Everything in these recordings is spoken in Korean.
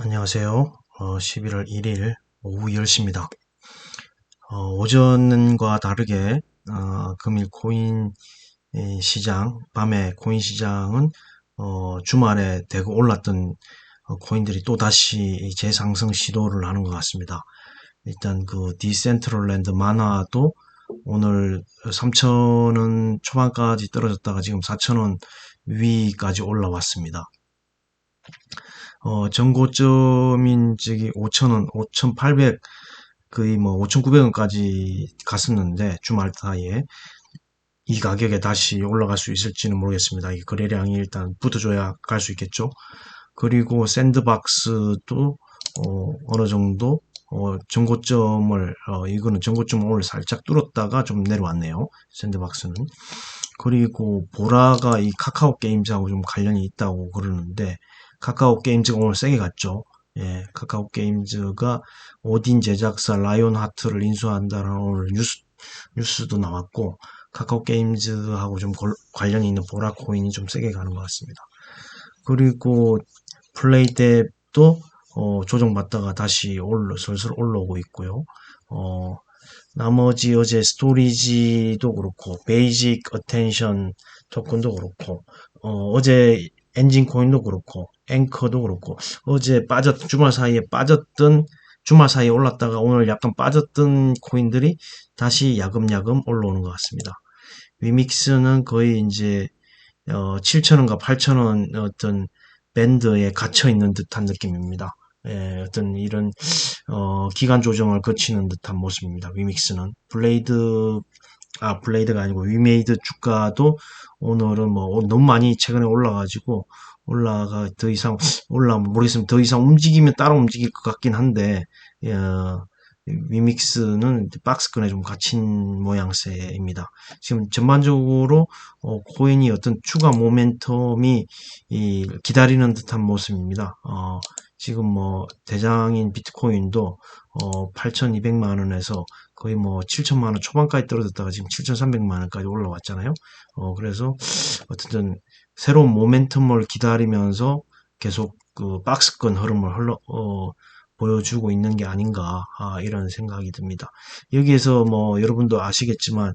안녕하세요. 11월 1일 오후 10시입니다. 오전과 다르게 금일 코인 시장, 밤에 코인 시장은 주말에 대거 올랐던 코인들이 또 다시 재상승 시도를 하는 것 같습니다. 일단 그 디센트럴랜드 마나도 오늘 3,000원 초반까지 떨어졌다가 지금 4,000원 위까지 올라왔습니다. 전고점인 저기 5,000원, 5,800, 거의 뭐 5,900원까지 갔었는데 주말 사이에 이 가격에 다시 올라갈 수 있을지는 모르겠습니다. 이 거래량이 일단 붙어줘야 갈 수 있겠죠. 그리고 샌드박스도 어느 정도 전고점을 이거는 전고점을 오늘 살짝 뚫었다가 좀 내려왔네요. 샌드박스는. 그리고 보라가 이 카카오 게임즈하고 좀 관련이 있다고 그러는데 카카오 게임즈가 오늘 세게 갔죠. 예, 카카오 게임즈가 오딘 제작사 라이온 하트를 인수한다는 오늘 뉴스도 나왔고 카카오 게임즈하고 좀 관련이 있는 보라 코인이 좀 세게 가는 것 같습니다. 그리고 플레이뎁도 조정받다가 다시 슬슬 올라오고 있고요. 나머지 어제 스토리지도 그렇고 베이직 어텐션 토큰도 그렇고 어제 엔진 코인도 그렇고 앵커도 그렇고 어제 주말 사이에 빠졌던 주말 사이에 올랐다가 오늘 약간 빠졌던 코인들이 다시 야금야금 올라오는 것 같습니다. 위믹스는 거의 이제 7,000원과 8,000원 어떤 밴드에 갇혀 있는 듯한 느낌입니다. 예, 어떤 이런 기간 조정을 거치는 듯한 모습입니다. 위믹스는 블레이드가 아니고 위메이드 주가도 오늘은 뭐 너무 많이 최근에 올라가지고 더 이상 모르겠으면 더 이상 움직이면 따라 움직일 것 같긴 한데 위믹스는 박스권에 좀 갇힌 모양새입니다. 지금 전반적으로 코인이 어떤 추가 모멘텀이 기다리는 듯한 모습입니다. 지금 뭐 대장인 비트코인도 8,200만 원에서 거의 뭐 7천만 원 초반까지 떨어졌다가 지금 7,300만 원까지 올라왔잖아요. 그래서 어쨌든 새로운 모멘텀을 기다리면서 계속 그 박스권 흐름을 보여주고 있는 게 아닌가 이런 생각이 듭니다. 여기에서 뭐 여러분도 아시겠지만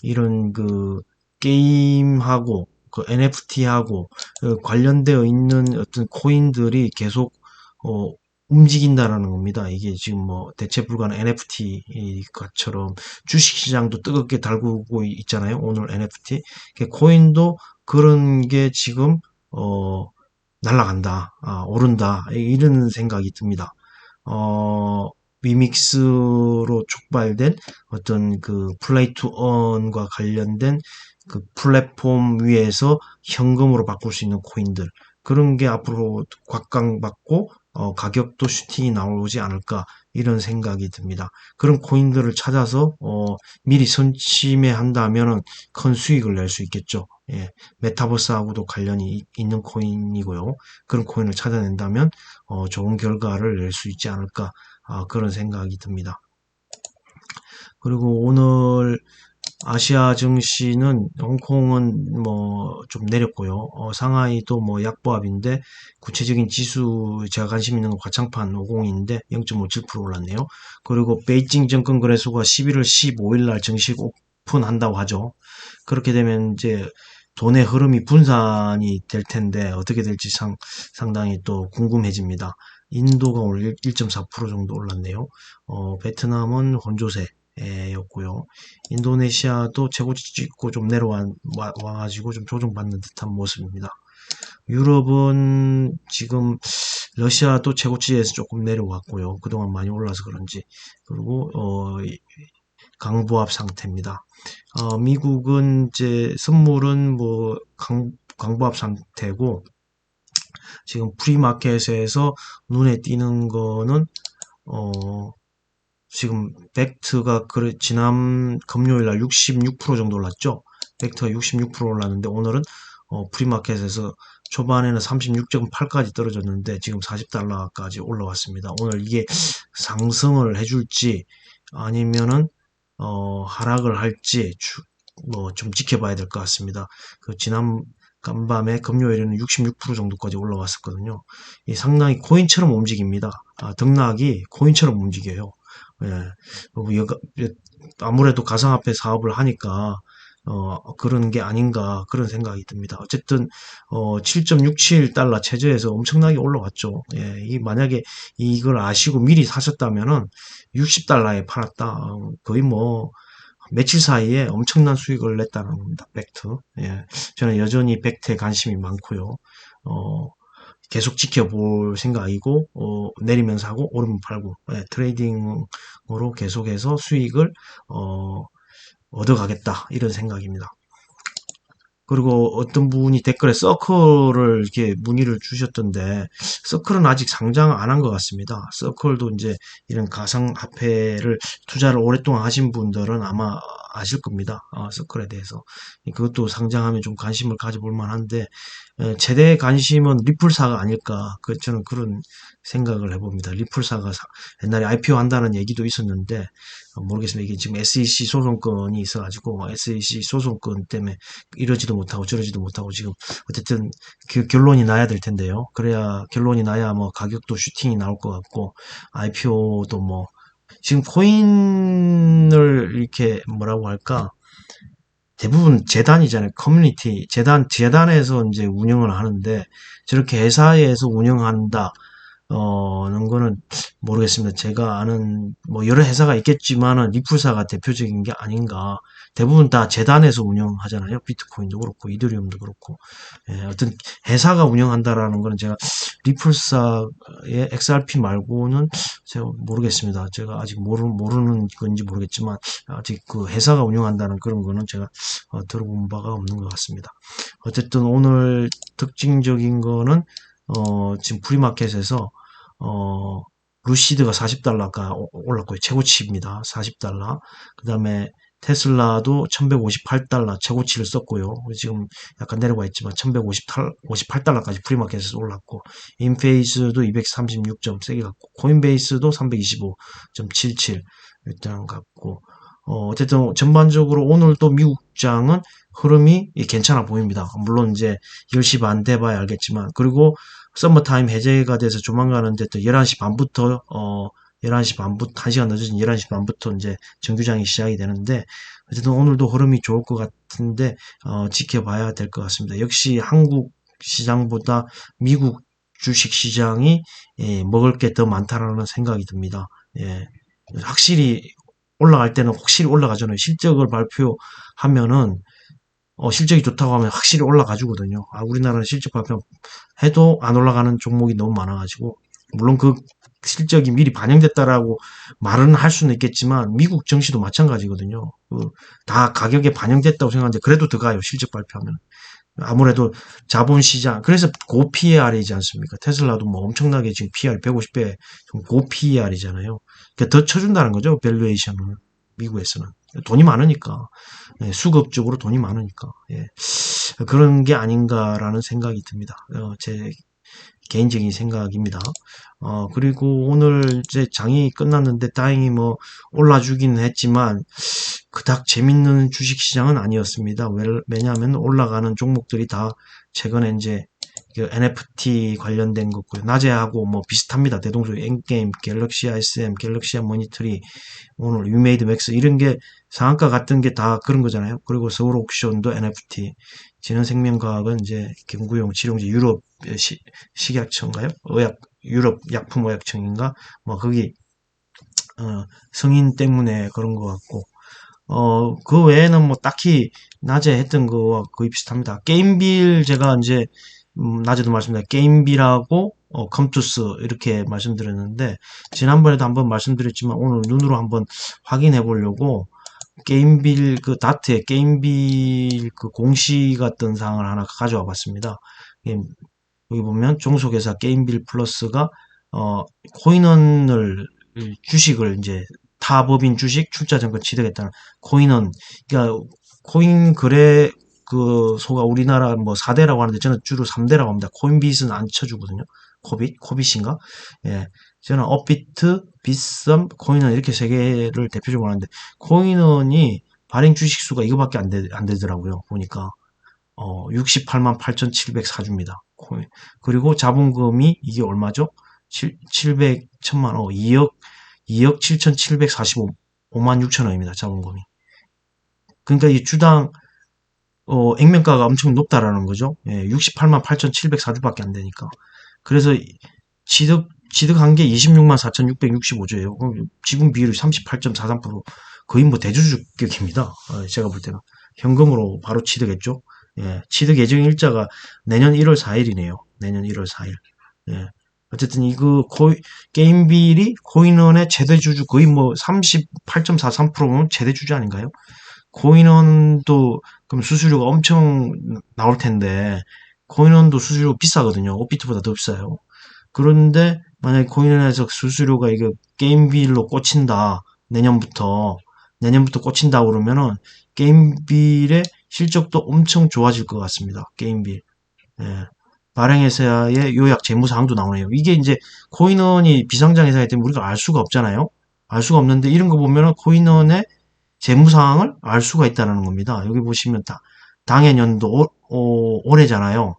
이런 그 게임하고 그 NFT하고 관련되어 있는 어떤 코인들이 계속 움직인다라는 겁니다. 이게 지금 뭐 대체 불가능 NFT처럼 주식시장도 뜨겁게 달구고 있잖아요. 오늘 NFT 코인도 그런 게 지금 날아간다, 오른다 이런 생각이 듭니다. 위믹스로 촉발된 어떤 그 플레이 투 언과 관련된 그 플랫폼 위에서 현금으로 바꿀 수 있는 코인들 그런 게 앞으로 곽강받고 가격도 슈팅이 나오지 않을까 이런 생각이 듭니다. 그런 코인들을 찾아서 미리 선침해한다면은 큰 수익을 낼 수 있겠죠. 예, 메타버스하고도 관련이 있는 코인이고요. 그런 코인을 찾아낸다면 좋은 결과를 낼 수 있지 않을까 그런 생각이 듭니다. 그리고 오늘 아시아 증시는 홍콩은 뭐 좀 내렸고요. 상하이도 뭐 약보합인데 구체적인 지수 제가 관심 있는 건 과창판 50인데 0.57% 올랐네요. 그리고 베이징 증권거래소가 11월 15일 날 정식 오픈한다고 하죠. 그렇게 되면 이제 돈의 흐름이 분산이 될 텐데 어떻게 될지 상당히 또 궁금해집니다. 인도가 오늘 1.4% 정도 올랐네요. 베트남은 혼조세 였고요. 인도네시아도 최고치 찍고 좀 와가지고 좀 조정받는 듯한 모습입니다. 유럽은 지금 러시아도 최고치에서 조금 내려왔고요. 그동안 많이 올라서 그런지 그리고 강보합 상태입니다. 미국은 이제 선물은 뭐 강보합 상태고 지금 프리마켓에서 눈에 띄는 거는 지금 벡트가 지난 금요일 날 66% 정도 올랐죠. 벡트가 66% 올랐는데 오늘은 프리마켓에서 초반에는 36.8까지 떨어졌는데 지금 40달러까지 올라왔습니다. 오늘 이게 상승을 해줄지 아니면은 하락을 할지 뭐 좀 지켜봐야 될 것 같습니다. 그 지난 간밤에 금요일에는 66% 정도까지 올라왔었거든요. 이 상당히 코인처럼 움직입니다. 등락이 코인처럼 움직여요. 예, 아무래도 가상화폐 사업을 하니까 그런 게 아닌가 그런 생각이 듭니다. 어쨌든 7.67달러 최저에서 엄청나게 올라왔죠. 예, 이 만약에 이걸 아시고 미리 사셨다면은 60달러에 팔았다. 거의 뭐 며칠 사이에 엄청난 수익을 냈다는 겁니다. 팩트. 예, 저는 여전히 팩트에 관심이 많고요. 어, 계속 지켜볼 생각이고 내리면 사고 오르면 팔고 예, 트레이딩으로 계속해서 수익을 얻어가겠다 이런 생각입니다. 그리고 어떤 분이 댓글에 서클을 이렇게 문의를 주셨던데, 서클은 아직 상장 안 한 것 같습니다. 서클도 이제 이런 가상화폐를 투자를 오랫동안 하신 분들은 아마 아실 겁니다. 서클에 대해서. 그것도 상장하면 좀 관심을 가져볼 만한데, 최대 관심은 리플사가 아닐까. 저는 그런 생각을 해봅니다. 리플사가 옛날에 IPO 한다는 얘기도 있었는데, 모르겠습니다. 이게 지금 SEC 소송건이 있어가지고, SEC 소송건 때문에 이러지도 못하고 저러지도 못하고 지금 어쨌든 그 결론이 나야 될 텐데요. 그래야 결론이 나야 뭐 가격도 슈팅이 나올 것 같고 IPO도 뭐 지금 코인을 이렇게 뭐라고 할까 대부분 재단이잖아요. 커뮤니티 재단에서 이제 운영을 하는데 저렇게 회사에서 운영한다. 는 거는 모르겠습니다. 제가 아는 뭐 여러 회사가 있겠지만은 리플사가 대표적인 게 아닌가. 대부분 다 재단에서 운영하잖아요. 비트코인도 그렇고 이더리움도 그렇고. 예, 어떤 회사가 운영한다라는 거는 제가 리플사의 XRP 말고는 제가 모르겠습니다. 제가 아직 모르는 건지 모르겠지만 아직 그 회사가 운영한다는 그런 거는 제가 들어본 바가 없는 것 같습니다. 어쨌든 오늘 특징적인 거는 지금 프리마켓에서 루시드가 40달러가 올랐고요. 최고치입니다. 40달러. 그 다음에 테슬라도 1158달러 최고치를 썼고요. 지금 약간 내려가 있지만 1158달러까지 프리마켓에서 올랐고, 인페이스도 236점 세게 갔고, 코인베이스도 325.77 일단 갔고, 어쨌든 전반적으로 오늘도 미국장은 흐름이 괜찮아 보입니다. 물론 이제 10시 반 돼봐야 알겠지만, 그리고 서머타임 해제가 돼서 조만간은 이제 또 11시 반부터 11시 반부터 1시간 늦어진 11시 반부터 이제 정규장이 시작이 되는데 어쨌든 오늘도 흐름이 좋을 것 같은데 지켜봐야 될 것 같습니다. 역시 한국 시장보다 미국 주식 시장이 먹을 게 더 많다라는 생각이 듭니다. 예. 확실히 올라갈 때는 확실히 올라가잖아요. 실적을 발표하면은 실적이 좋다고 하면 확실히 올라가주거든요. 우리나라는 실적 발표해도 안 올라가는 종목이 너무 많아가지고, 물론 그 실적이 미리 반영됐다라고 말은 할 수는 있겠지만, 미국 증시도 마찬가지거든요. 다 가격에 반영됐다고 생각하는데, 그래도 더 가요, 실적 발표하면. 아무래도 자본시장, 그래서 고 PER이지 않습니까? 테슬라도 뭐 엄청나게 지금 PER 150배, 고 PER이잖아요. 그러니까 더 쳐준다는 거죠, 밸류에이션을. 미국에서는. 돈이 많으니까. 예, 수급적으로 돈이 많으니까. 예. 그런 게 아닌가라는 생각이 듭니다. 제 개인적인 생각입니다. 그리고 오늘 이제 장이 끝났는데 다행히 뭐 올라주긴 했지만 그닥 재밌는 주식시장은 아니었습니다. 왜냐하면 올라가는 종목들이 다 최근에 이제 그 NFT 관련된 거고요. 낮에 하고 뭐 비슷합니다. 대동소 엔게임, 갤럭시 SM, 갤럭시 모니터리, 오늘 유메이드 맥스 이런 게 상한가 같은 게 다 그런 거잖아요. 그리고 서울 옥션도 NFT, 진원생명과학은 이제 경구용 치료제 유럽 식약청인가요? 유럽 약품의약청인가? 뭐 거기 성인 때문에 그런 것 같고 그 외에는 뭐 딱히 낮에 했던 거와 거의 비슷합니다. 게임빌 제가 이제 낮에도 말씀드린 게임빌하고 컴투스 이렇게 말씀드렸는데 지난번에도 한번 말씀드렸지만 오늘 눈으로 한번 확인해 보려고 게임빌 그 다트에 게임빌 그 공시 같은 사항을 하나 가져와 봤습니다. 여기 보면 종속회사 게임빌 플러스가 코인원을 주식을 이제 타 법인 주식 출자증권 취득했다는 코인원 그러니까 코인 거래 그 소가 우리나라 뭐 4대라고 하는데 저는 주로 3대라고 합니다. 코인빗은 안 쳐주거든요. 코빗인가? 예. 저는 업비트, 빗썸, 코인원 이렇게 세 개를 대표적으로 하는데 코인원이 발행 주식 수가 이거밖에 안 되더라고요. 보니까 68만 8,704주입니다. 그리고 자본금이 이게 얼마죠? 700, 1000만, 2억 7,745만 6천 원입니다. 자본금이. 그러니까 이 주당, 액면가가 엄청 높다라는 거죠. 예, 68만 8,704주밖에 안 되니까. 그래서 취득한 게 26만 4,665주예요. 지분 비율이 38.43%. 거의 뭐 대주주격입니다. 제가 볼 때는. 현금으로 바로 취득했죠. 예, 취득 예정 일자가 내년 1월 4일이네요. 내년 1월 4일. 예. 어쨌든 이거 게임빌이 코인원의 최대주주 거의 뭐 38.43%면 최대주주 아닌가요? 코인원도 그럼 수수료가 엄청 나올 텐데 코인원도 수수료 비싸거든요. 오피트보다 더 비싸요. 그런데 만약에 코인원에서 수수료가 이거 게임빌로 꽂힌다. 내년부터 꽂힌다 그러면은 게임빌의 실적도 엄청 좋아질 것 같습니다. 게임빌. 예. 발행회사의 요약 재무사항도 나오네요. 이게 이제 코인원이 비상장회사이기 때문에 우리가 알 수가 없잖아요. 알 수가 없는데 이런 거 보면은 코인원의 재무사항을 알 수가 있다는 겁니다. 여기 보시면 당해년도 올해잖아요.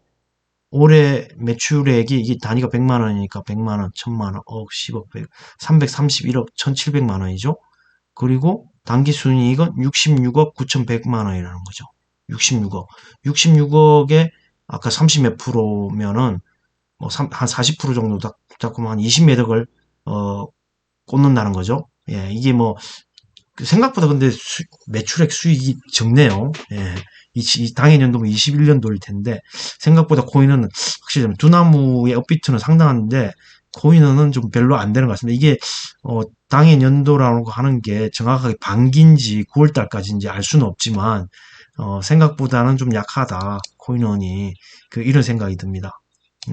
올해 매출액이 이게 단위가 100만 원이니까 100만 원, 1000만 원, 억, 10억, 100, 331억 1700만 원이죠. 그리고 당기 순이익은 66억 9100만 원이라는 거죠. 66억. 66억에 아까 30 몇 프로면은 한 40% 정도 잡고 한 20몇 억을 꽂는다는 거죠. 예, 이게 뭐 생각보다 근데 매출액 수익이 적네요. 예. 이 당해년도면 21년도일 텐데 생각보다 코인은 확실히 두나무의 업비트는 상당한데 코인은 좀 별로 안 되는 것 같습니다. 이게 당해년도라고 하는 게 정확하게 반기인지 9월달까지인지 알 수는 없지만 생각보다는 좀 약하다 코인원이 이런 생각이 듭니다.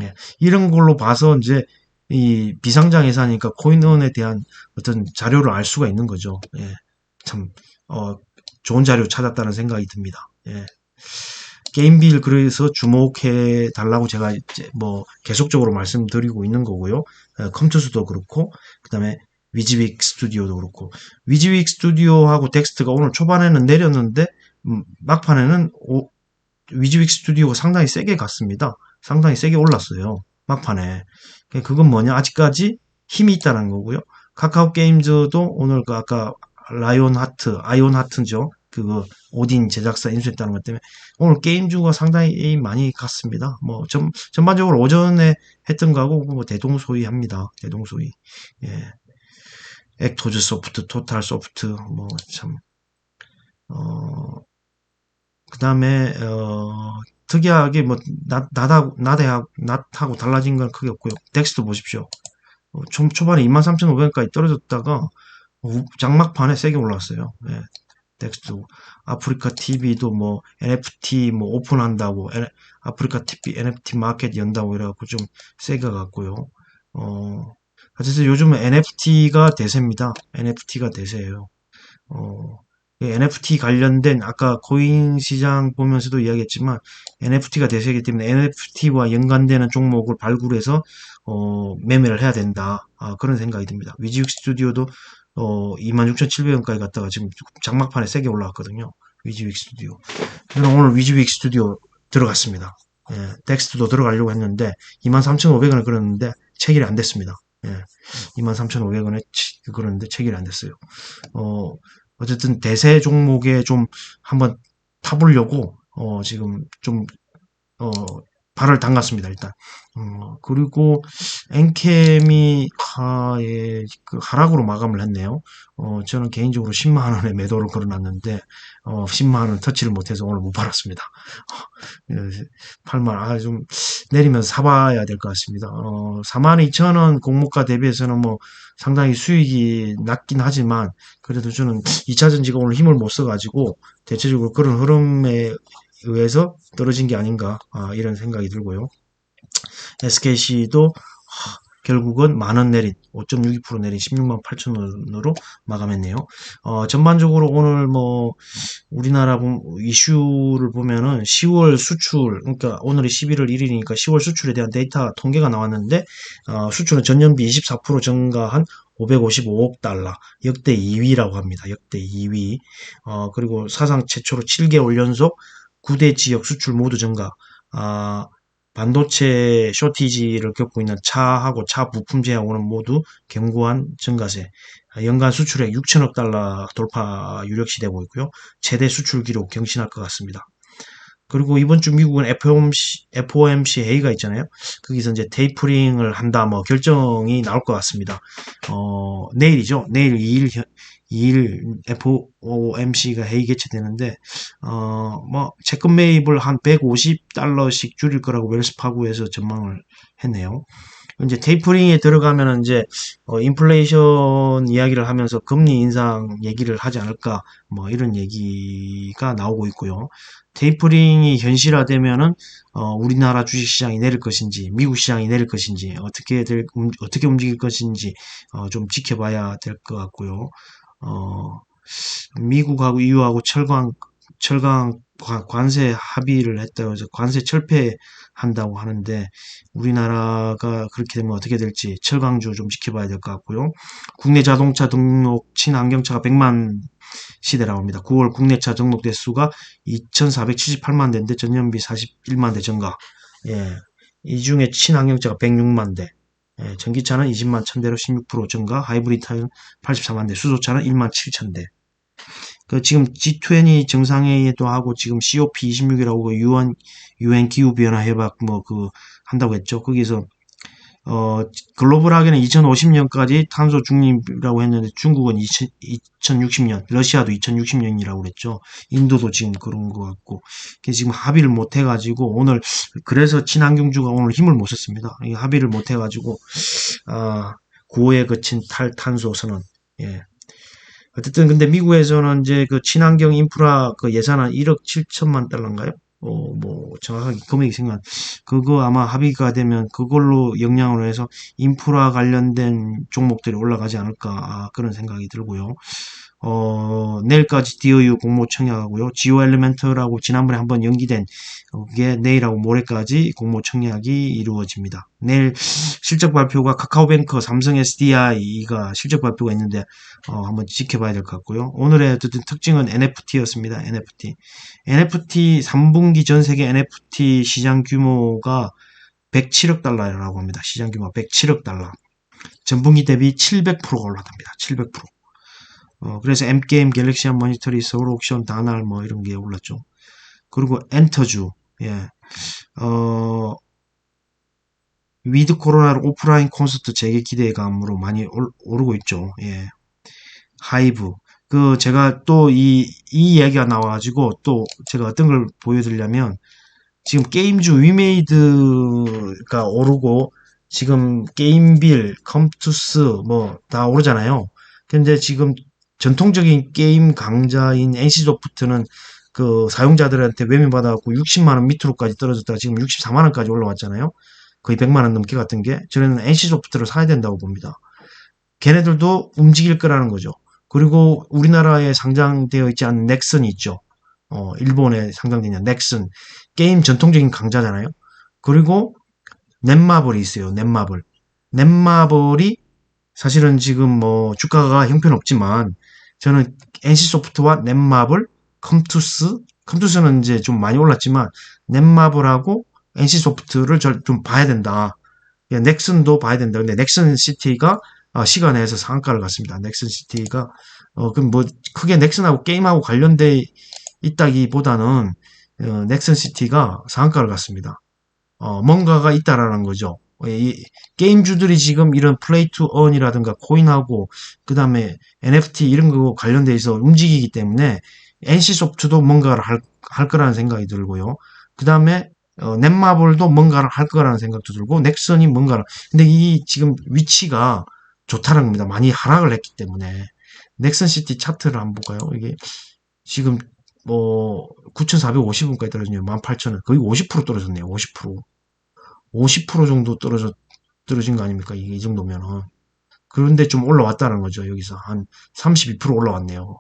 예. 이런 걸로 봐서 이제 이 비상장 회사니까 코인원에 대한 어떤 자료를 알 수가 있는 거죠. 예. 참, 좋은 자료 찾았다는 생각이 듭니다. 예. 게임빌 그래서 주목해 달라고 제가 이제 뭐 계속적으로 말씀드리고 있는 거고요. 컴투스도 그렇고, 그 다음에 위즈윅 스튜디오도 그렇고, 위즈윅 스튜디오하고 덱스트가 오늘 초반에는 내렸는데, 막판에는 위즈윅 스튜디오가 상당히 세게 갔습니다. 상당히 세게 올랐어요. 막판에. 그건 뭐냐? 아직까지 힘이 있다는 거고요. 카카오 게임즈도 오늘 아까 아이온 하트죠. 그거 오딘 제작사 인수했다는 것 때문에 오늘 게임주가 상당히 많이 갔습니다. 뭐 전반적으로 오전에 했던 거하고 뭐 대동소이합니다. 대동소이. 예. 액토즈 소프트, 토탈 소프트 뭐참 그다음에 특이하게 뭐 낮하고 달라진 건 크게 없고요. 덱스도 보십시오. 초반에 23,500원까지 떨어졌다가 장막판에 세게 올랐어요. 예. 덱스도 아프리카 TV도 뭐 NFT 뭐 오픈한다고 아프리카 TV NFT 마켓 연다고 이래갖고 좀 세게 갔고요. 어쨌든 요즘은 NFT가 대세입니다. NFT가 대세예요. NFT 관련된 아까 코인 시장 보면서도 이야기했지만 NFT가 대세이기 때문에 NFT와 연관되는 종목을 발굴해서 매매를 해야 된다. 그런 생각이 듭니다. 위즈윅 스튜디오도 26,700원까지 갔다가 지금 장막판에 세게 올라왔거든요. 위즈윅 스튜디오. 저는 오늘 위즈윅 스튜디오 들어갔습니다. 예, 덱스트도 들어가려고 했는데 23,500원을 걸었는데 체결이 안 됐습니다. 예, 23,500원에 그러는데 체결이 안 됐어요. 어쨌든 대세 종목에 좀 한번 타보려고 지금 좀 발을 담갔습니다, 일단. 그리고 엔캠이 하락으로 마감을 했네요. 저는 개인적으로 10만 원에 매도를 걸어놨는데 10만 원 터치를 못해서 오늘 못 팔았습니다. 8만 좀 내리면서 사봐야 될 것 같습니다. 42,000원 공모가 대비해서는 뭐 상당히 수익이 낮긴 하지만 그래도 저는 2차전지가 오늘 힘을 못 써가지고 대체적으로 그런 흐름에 의해서 떨어진 게 아닌가 이런 생각이 들고요. SKC도 결국은 만원 내린 5.62% 내린 16만 8천 원으로 마감했네요. 전반적으로 오늘 뭐 우리나라 이슈를 보면은 10월 수출 그러니까 오늘이 11월 1일이니까 10월 수출에 대한 데이터 통계가 나왔는데 수출은 전년비 24% 증가한 555억 달러 역대 2위라고 합니다. 역대 2위. 그리고 사상 최초로 7개월 연속 9대 지역 수출 모두 증가. 반도체 쇼티지를 겪고 있는 차하고 차 부품제하고는 모두 견고한 증가세. 연간 수출액 6천억 달러 돌파 유력시되고 있고요. 최대 수출 기록 경신할 것 같습니다. 그리고 이번 주 미국은 FOMC 회의가 있잖아요. 거기서 이제 테이퍼링을 한다, 뭐 결정이 나올 것 같습니다. 내일이죠. 내일 2일 FOMC가 회의 개최되는데, 채권 매입을 한 150달러씩 줄일 거라고 웰스파고에서 전망을 했네요. 이제 테이퍼링에 들어가면은 이제 인플레이션 이야기를 하면서 금리 인상 얘기를 하지 않을까, 뭐 이런 얘기가 나오고 있고요. 테이퍼링이 현실화되면은 우리나라 주식시장이 내릴 것인지, 미국 시장이 내릴 것인지, 어떻게 움직일 것인지 좀 지켜봐야 될 것 같고요. 미국하고 EU하고 철강 관세 합의를 했다고 해서 관세 철폐한다고 하는데, 우리나라가 그렇게 되면 어떻게 될지 철강주 좀 지켜봐야 될 것 같고요. 국내 자동차 등록 친환경차가 100만 시대라고 합니다. 9월 국내차 등록 대수가 2,478만 대인데 전년비 41만 대 증가. 예. 이 중에 친환경차가 106만 대. 예, 전기차는 20만 1000대로 16% 증가, 하이브리드차는 84만 대, 수소차는 1만 7천 대. 지금 G20 정상회의도 하고 지금 COP26이라고 UN 기후변화 협약 한다고 했죠. 거기서 글로벌하게는 2050년까지 탄소 중립이라고 했는데 중국은 2060년, 러시아도 2060년이라고 그랬죠. 인도도 지금 그런 것 같고. 지금 합의를 못 해가지고 그래서 친환경주가 오늘 힘을 못 썼습니다. 합의를 못 해가지고, 고에 거친 탈탄소 선언. 예. 어쨌든 근데 미국에서는 이제 그 친환경 인프라 그 예산은 1억 7천만 달러인가요? 정확하게 금액이 그거 아마 합의가 되면 그걸로 영향으로 해서 인프라 관련된 종목들이 올라가지 않을까, 그런 생각이 들고요. 내일까지 DOU 공모 청약하고요. 지오 엘리멘트라고 지난번에 한번 연기된 그게 내일하고 모레까지 공모 청약이 이루어집니다. 내일 실적 발표가 카카오뱅크, 삼성 SDI가 실적 발표가 있는데 한번 지켜봐야 될 것 같고요. 오늘의 어쨌든 특징은 NFT였습니다. NFT 3분기 전 세계 NFT 시장 규모가 107억 달러라고 합니다. 시장 규모 107억 달러. 전분기 대비 700%가 올랐답니다. 700%. 그래서 M게임, 갤럭시안 모니터리, 서울 옥션, 다날 이런 게 올랐죠. 그리고 엔터주, 예. 위드 코로나로 오프라인 콘서트 재개 기대감으로 많이 오르고 있죠. 예. 하이브. 제가 또 이 이야기가 나와가지고 또 제가 어떤 걸 보여드리려면, 지금 게임주 위메이드가 오르고 지금 게임빌, 컴투스 다 오르잖아요. 근데 지금 전통적인 게임 강자인 NC소프트는 그 사용자들한테 외면받아갖고 60만원 밑으로까지 떨어졌다가 지금 64만원까지 올라왔잖아요. 거의 100만원 넘게 갔던 게. 저는 NC소프트를 사야 된다고 봅니다. 걔네들도 움직일 거라는 거죠. 그리고 우리나라에 상장되어 있지 않은 넥슨이 있죠. 일본에 상장되냐 넥슨. 게임 전통적인 강자잖아요. 그리고 넷마블이 있어요. 넷마블이 사실은 지금 주가가 형편없지만 저는 NC소프트와 넷마블, 컴투스는 이제 좀 많이 올랐지만 넷마블하고 NC소프트를 좀 봐야 된다. 넥슨도 봐야 된다. 근데 넥슨시티가 시간에 해서 상한가를 갔습니다. 넥슨시티가 그럼 크게 넥슨하고 게임하고 관련돼 있다기보다는 넥슨시티가 상한가를 갔습니다. 뭔가가 있다라는 거죠. 이 게임주들이 지금 이런 플레이 투 언이라든가 코인하고 그 다음에 NFT 이런 거 관련돼 있어 움직이기 때문에 NC소프트도 뭔가를 할 거라는 생각이 들고요. 그 다음에 넷마블도 뭔가를 할 거라는 생각도 들고 넥슨이 뭔가를. 근데 이 지금 위치가 좋다는 겁니다. 많이 하락을 했기 때문에. 넥슨시티 차트를 한번 볼까요? 이게 지금 9,450원까지 떨어지네요. 18,000원. 거의 50% 떨어졌네요. 50% 정도 떨어진 거 아닙니까? 이게 이 정도면은. 그런데 좀 올라왔다는 거죠. 여기서 한 32% 올라왔네요.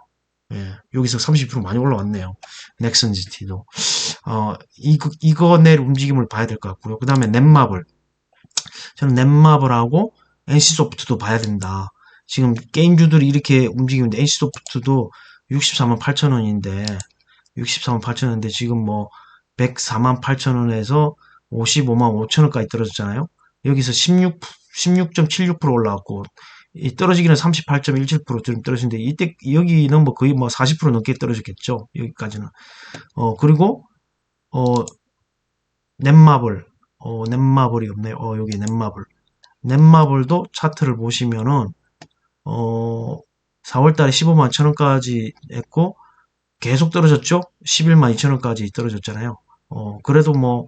예, 여기서 30% 많이 올라왔네요. 넥슨시티도. 이거 내 움직임을 봐야 될 것 같고요. 그 다음에 넷마블. 저는 넷마블하고 NC소프트도 봐야 된다. 지금 게임주들이 이렇게 움직이는데 NC소프트도 64만 8천 원인데 64만 8천 원인데 지금 104만 8천 원에서 55만 5천 원까지 떨어졌잖아요. 여기서 16.76% 올라왔고, 이 떨어지기는 38.17%좀 떨어지는데, 이때, 여기는 뭐 거의 뭐 40% 넘게 떨어졌겠죠. 여기까지는. 그리고, 어, 넷마블. 넷마블이 없네요. 여기 넷마블. 넷마블도 차트를 보시면은, 어, 4월 달에 15만 1천원까지 했고, 계속 떨어졌죠? 11만 2천원까지 떨어졌잖아요. 그래도 뭐,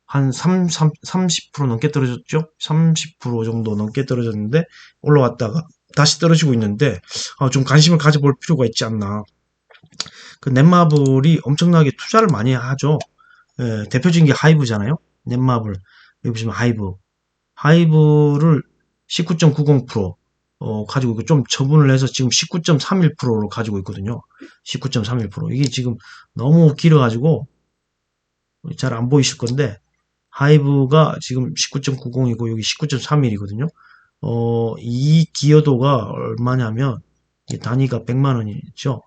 한 30% 넘게 떨어졌죠? 30% 정도 넘게 떨어졌는데, 올라왔다가 다시 떨어지고 있는데, 좀 관심을 가져볼 필요가 있지 않나. 그 넷마블이 엄청나게 투자를 많이 하죠. 예, 대표적인 게 하이브잖아요. 넷마블. 여기 보시면 하이브. 하이브를 19.90% 가지고 있고 좀 처분을 해서 지금 19.31%로 가지고 있거든요. 19.31%. 이게 지금 너무 길어가지고 잘 안 보이실 건데 하이브가 지금 19.90이고 여기 19.31이거든요. 이 기여도가 얼마냐면 단위가 100만 원이죠.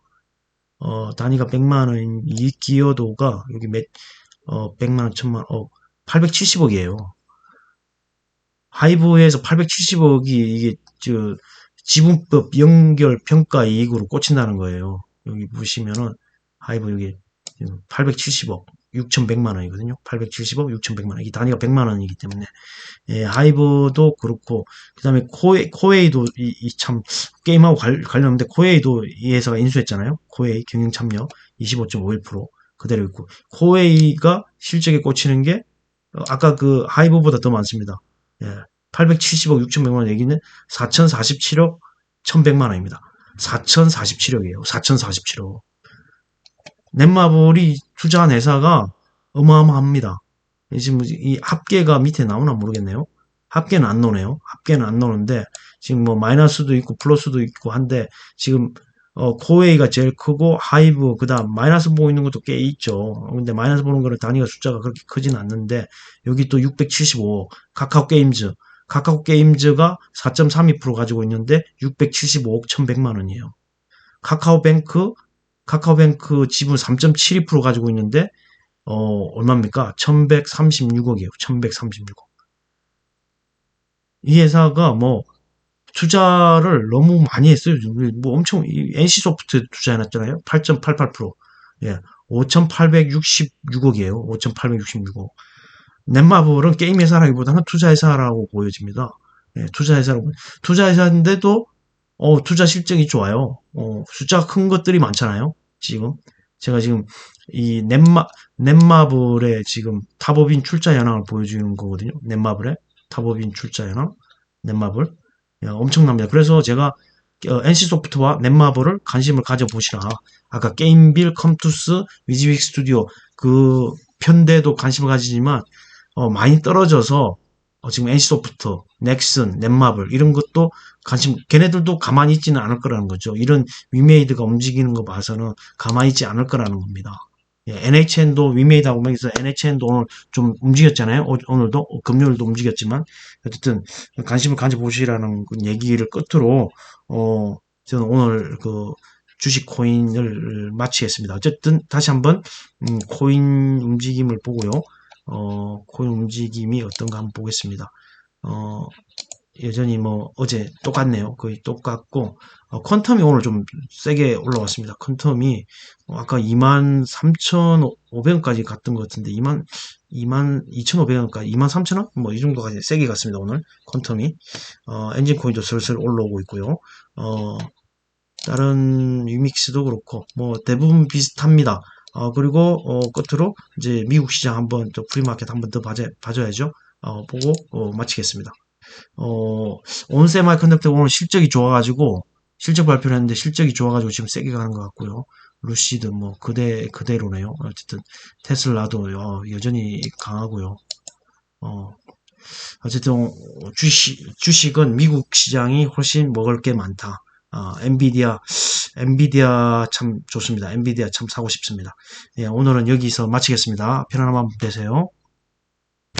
단위가 100만 원인 이 기여도가 여기 100만 원, 1000만 원, 870억이에요. 하이브에서 870억이 이게 저 지분법 연결 평가 이익으로 꽂힌다는 거예요. 여기 보시면은 하이브 여기 870억 6,100만 원이거든요. 870억 6,100만 원. 이게 단위가 100만 원이기 때문에 예, 하이브도 그렇고 그다음에 코웨이도 참 게임하고 관련없는데 코웨이도 이 회사가 인수했잖아요. 코웨이 경영 참여 25.51% 그대로 있고 코웨이가 실적에 꽂히는 게 아까 그 하이브보다 더 많습니다. 예, 870억 6,100만 원 얘기는 4,047억 1,100만 원입니다. 4,047억이에요. 4,047억. 넷마블이 투자한 회사가 어마어마합니다. 지금 이 합계가 밑에 나오나 모르겠네요. 합계는 안 나오네요. 합계는 안 나오는데 지금 뭐 마이너스도 있고 플러스도 있고 한데 지금 코웨이가 제일 크고 하이브 그다음 마이너스 보고 있는 것도 꽤 있죠. 근데 마이너스 보는 거는 단위가 숫자가 그렇게 크진 않는데 여기 또 675억 카카오 게임즈가 4.32% 가지고 있는데 675억 1,100만 원이에요. 카카오뱅크 지분 3.72% 가지고 있는데 얼마입니까? 1136억이에요. 1136억. 이 회사가 뭐 투자를 너무 많이 했어요. 뭐 엄청 NC소프트 투자해놨잖아요. 8.88%. 예. 5,866억이에요. 5,866억. 넷마블은 게임 회사라기보다는 투자 회사라고 보여집니다. 예, 투자 회사인데도 투자 실적이 좋아요. 숫자가 큰 것들이 많잖아요. 지금 제가 지금 이 넷마블의 지금 탑업인 출자 현황을 보여주는 거거든요. 넷마블의 탑업인 출자 현황, 넷마블 엄청납니다. 그래서 제가 NC소프트와 넷마블을 관심을 가져보시라. 아까 게임빌, 컴투스, 위즈윅 스튜디오 그 편대도 관심을 가지지만 많이 떨어져서 지금 NC소프트, 넥슨, 넷마블 이런 것도 걔네들도 가만히 있지는 않을 거라는 거죠. 이런 위메이드가 움직이는 거 봐서는 가만히 있지 않을 거라는 겁니다. 예, NHN도 위메이드하고 면서 NHN도 오늘 좀 움직였잖아요. 오늘도 금요일도 움직였지만 어쨌든 관심을 가져보시라는 얘기를 끝으로 저는 오늘 그 주식 코인을 마치겠습니다. 어쨌든 다시 한번 코인 움직임을 보고요. 코인 움직임이 어떤가 한번 보겠습니다. 여전히 뭐 어제 똑같네요. 거의 똑같고 퀀텀이 오늘 좀 세게 올라왔습니다. 퀀텀이 아까 23,500원까지 갔던 것 같은데 22,500원까지 23,000원? 뭐 이 정도까지 세게 갔습니다. 오늘 퀀텀이 엔진 코인도 슬슬 올라오고 있고요. 다른 유믹스도 그렇고 뭐 대부분 비슷합니다. 그리고 끝으로 이제 미국 시장 한번 또 프리마켓 한번 더 봐줘야죠. 보고 마치겠습니다. 온세마이컨덕터 오늘 실적이 좋아가지고 실적 발표를 했는데 실적이 좋아가지고 지금 세게 가는 것 같고요. 루시드 뭐 그대로네요. 어쨌든 테슬라도 여전히 강하고요. 어쨌든 주식은 미국 시장이 훨씬 먹을 게 많다. 엔비디아 참 좋습니다. 엔비디아 참 사고 싶습니다. 예, 오늘은 여기서 마치겠습니다. 편안한 밤 되세요.